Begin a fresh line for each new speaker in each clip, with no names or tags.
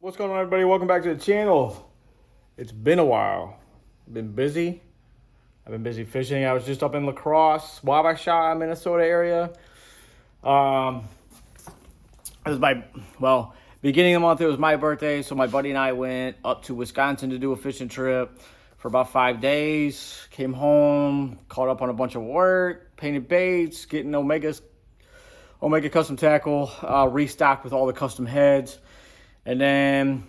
What's going on, everybody? Welcome back to the channel. It's been a while. I've been busy. Fishing. I was just up in La Crosse, Wabasha, Minnesota area. It was beginning of the month, it was my birthday, so my buddy and I went up to Wisconsin to do a fishing trip for about 5 days. Came home, caught up on a bunch of work, painted baits, getting Omega Custom Tackle restocked with all the custom heads. And then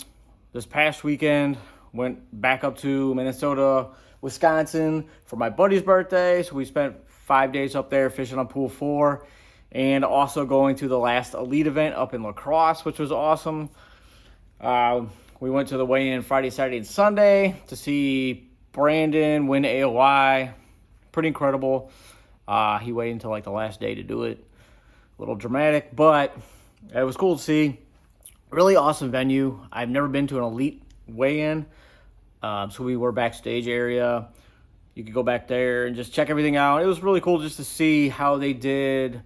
this past weekend, went back up to Minnesota, Wisconsin for my buddy's birthday. So we spent 5 days up there fishing on Pool 4 and also going to the last Elite event up in La Crosse, which was awesome. We went to the weigh-in Friday, Saturday, and Sunday to see Brandon win AOI. Pretty incredible. He waited until like the last day to do it. A little dramatic, but it was cool to see. Really awesome venue. I've never been to an Elite weigh-in. So we were backstage area. You could go back there and just check everything out. It was really cool just to see how they did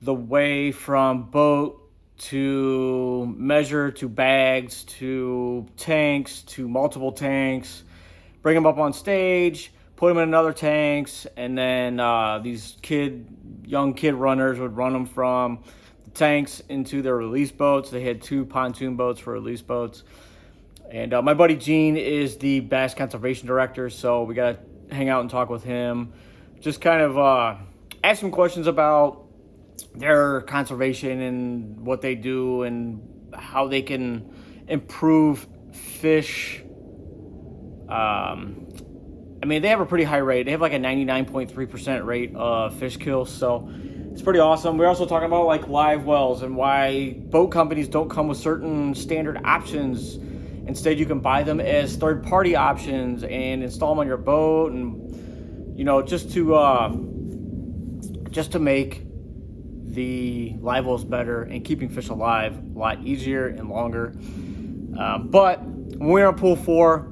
the weigh from boat to measure to bags to tanks to multiple tanks. Bring them up on stage, put them in another tanks, and then these young kid runners would run them from tanks into their release boats. They had 2 pontoon boats for release boats. And my buddy Gene is the Bass Conservation Director, so we got to hang out and talk with him. Just kind of ask some questions about their conservation and what they do and how they can improve fish. They have a pretty high rate. They have like a 99.3% rate of fish kills, so it's pretty awesome. We're also talking about like live wells and why boat companies don't come with certain standard options. Instead, you can buy them as third-party options and install them on your boat, and just to make the live wells better and keeping fish alive a lot easier and longer. But when we were on Pool 4,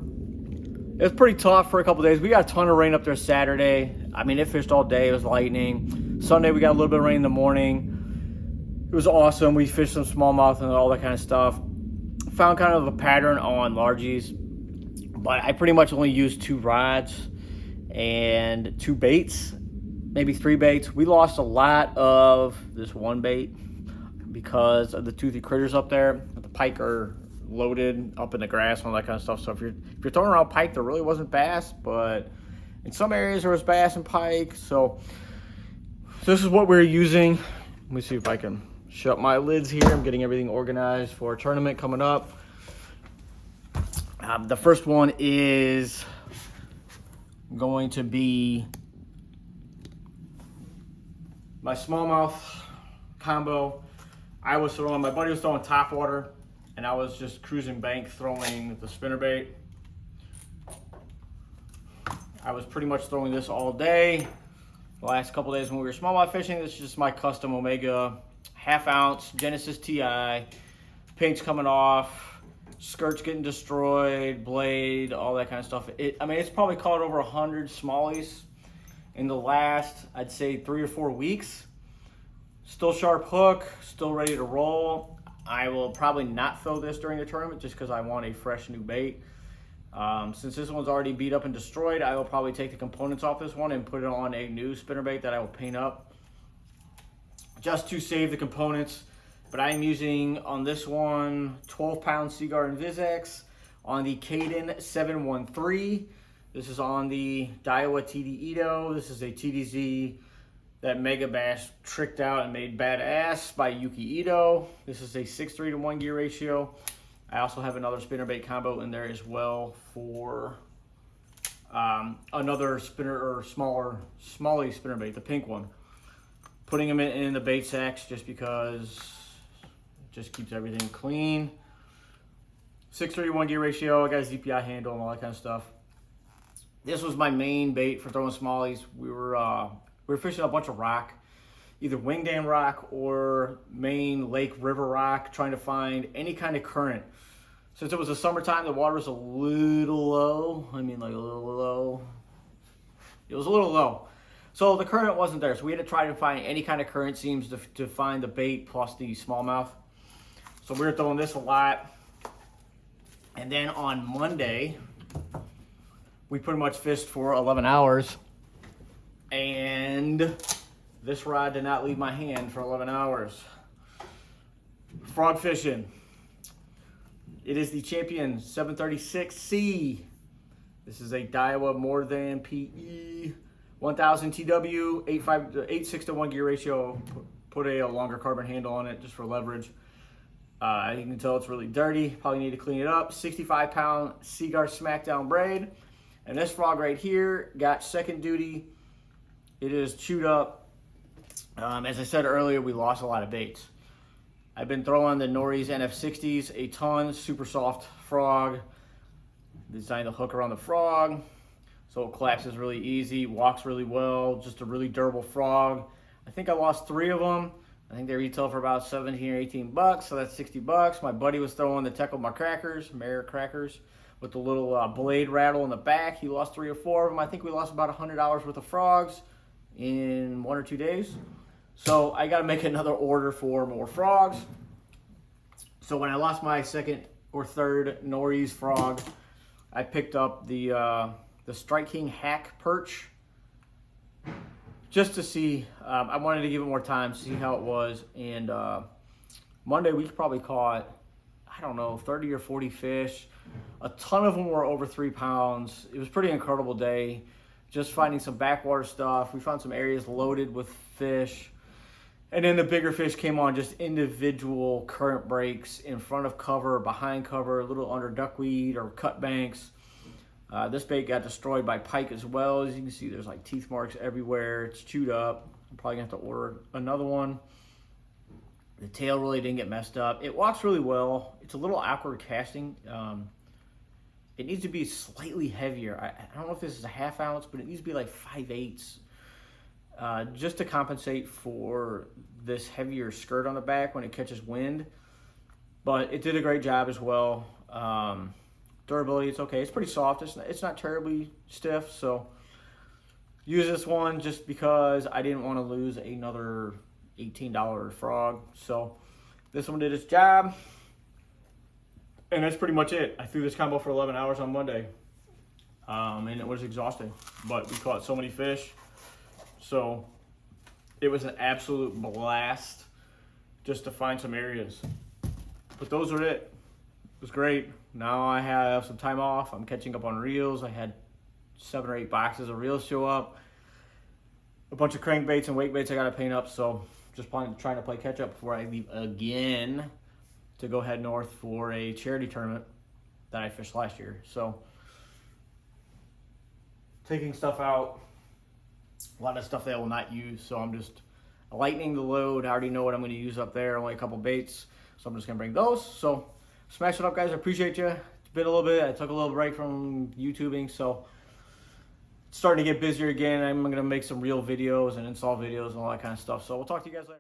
it was pretty tough for a couple days. We got a ton of rain up there Saturday. It fished all day. It was lightning. Sunday, we got a little bit of rain in the morning. It was awesome. We fished some smallmouth and all that kind of stuff. Found kind of a pattern on largies, but I pretty much only used 2 rods and 2 baits, maybe 3 baits. We lost a lot of this one bait because of the toothy critters up there. The pike are loaded up in the grass and all that kind of stuff. So if you're throwing around pike, there really wasn't bass, but in some areas there was bass and pike. So this is what we're using. Let me see if I can shut my lids here. I'm getting everything organized for a tournament coming up. The first one is going to be my smallmouth combo. My buddy was throwing topwater, and I was just cruising bank throwing the spinnerbait. I was pretty much throwing this all day. The last couple days when we were smallmouth fishing, this is just my custom Omega ½ ounce Genesis TI. Paint's coming off, skirt's getting destroyed, blade, all that kind of stuff. It's probably caught over 100 smallies in the last, I'd say, 3 or 4 weeks. Still sharp hook, still ready to roll. I will probably not throw this during the tournament just because I want a fresh new bait. Since this one's already beat up and destroyed, I will probably take the components off this one and put it on a new spinnerbait that I will paint up just to save the components. But I am using on this one 12-pound Seaguar InvizX on the Kadon 713. This is on the Daiwa TD Ito. This is a TDZ that Mega Bass tricked out and made badass by Yuki Ito. This is a 6:3 to 1 gear ratio. I also have another spinnerbait combo in there as well for another spinner or smallie spinnerbait, the pink one. Putting them in the bait sacks just because it just keeps everything clean. 6:3 to 1 gear ratio. I got a ZPI handle and all that kind of stuff. This was my main bait for throwing smallies. We were fishing a bunch of rock, either wing dam rock or main lake river rock, trying to find any kind of current. Since it was the summertime, the water was a little low. Like a little low. It was a little low. So the current wasn't there. So we had to try to find any kind of current seams to find the bait plus the smallmouth. So we were throwing this a lot. And then on Monday, we pretty much fished for 11 hours. And this rod did not leave my hand for 11 hours. Frog fishing. It is the Champion 736C. This is a Daiwa more than PE 1000 TW 8.6 to 1 gear ratio. Put a longer carbon handle on it just for leverage. You can tell it's really dirty. Probably need to clean it up. 65-pound Seaguar Smackdown braid. And this frog right here got second duty. It is chewed up. As I said earlier, we lost a lot of baits. I've been throwing the Nories NF60s a ton. Super soft frog. Designed the hook around the frog so it collapses really easy, walks really well, just a really durable frog. I think I lost 3 of them. I think they retail for about 17 or 18 bucks, so that's 60 bucks. My buddy was throwing the Tekoma crackers, Meyer crackers, with the little blade rattle in the back. He lost 3 or 4 of them. I think we lost about $100 worth of frogs in 1 or 2 days. So I got to make another order for more frogs. So when I lost my second or third Nories frog, I picked up the Strike King Hack Perch just to see. I wanted to give it more time to see how it was. And Monday we probably caught, I don't know, 30 or 40 fish. A ton of them were over 3 pounds. It was a pretty incredible day. Just finding some backwater stuff. We found some areas loaded with fish. And then the bigger fish came on just individual current breaks in front of cover, behind cover, a little under duckweed or cut banks. This bait got destroyed by pike as well. As you can see, there's like teeth marks everywhere. It's chewed up. I'm probably gonna have to order another one. The tail really didn't get messed up. It walks really well. It's a little awkward casting. It needs to be slightly heavier. I don't know if this is a ½ ounce, but it needs to be like 5/8. Just to compensate for this heavier skirt on the back when it catches wind. But it did a great job as well. Durability, it's okay. It's pretty soft. It's not terribly stiff. So use this one just because I didn't want to lose another $18 frog. So this one did its job. And that's pretty much it. I threw this combo for 11 hours on Monday. And it was exhausting. But we caught so many fish. So it was an absolute blast just to find some areas. But those are it. It was great. Now I have some time off. I'm catching up on reels. I had 7 or 8 boxes of reels show up. A bunch of crankbaits and wake baits I got to paint up. So just trying to play catch up before I leave again to go head north for a charity tournament that I fished last year. So taking stuff out. A lot of stuff that I will not use, so I'm just lightening the load. I already know what I'm going to use up there, only a couple baits, so I'm just going to bring those. So smash it up, guys. I appreciate you. It's been a little bit. I took a little break from YouTubing, so it's starting to get busier again. I'm going to make some real videos and install videos and all that kind of stuff. So we'll talk to you guys later.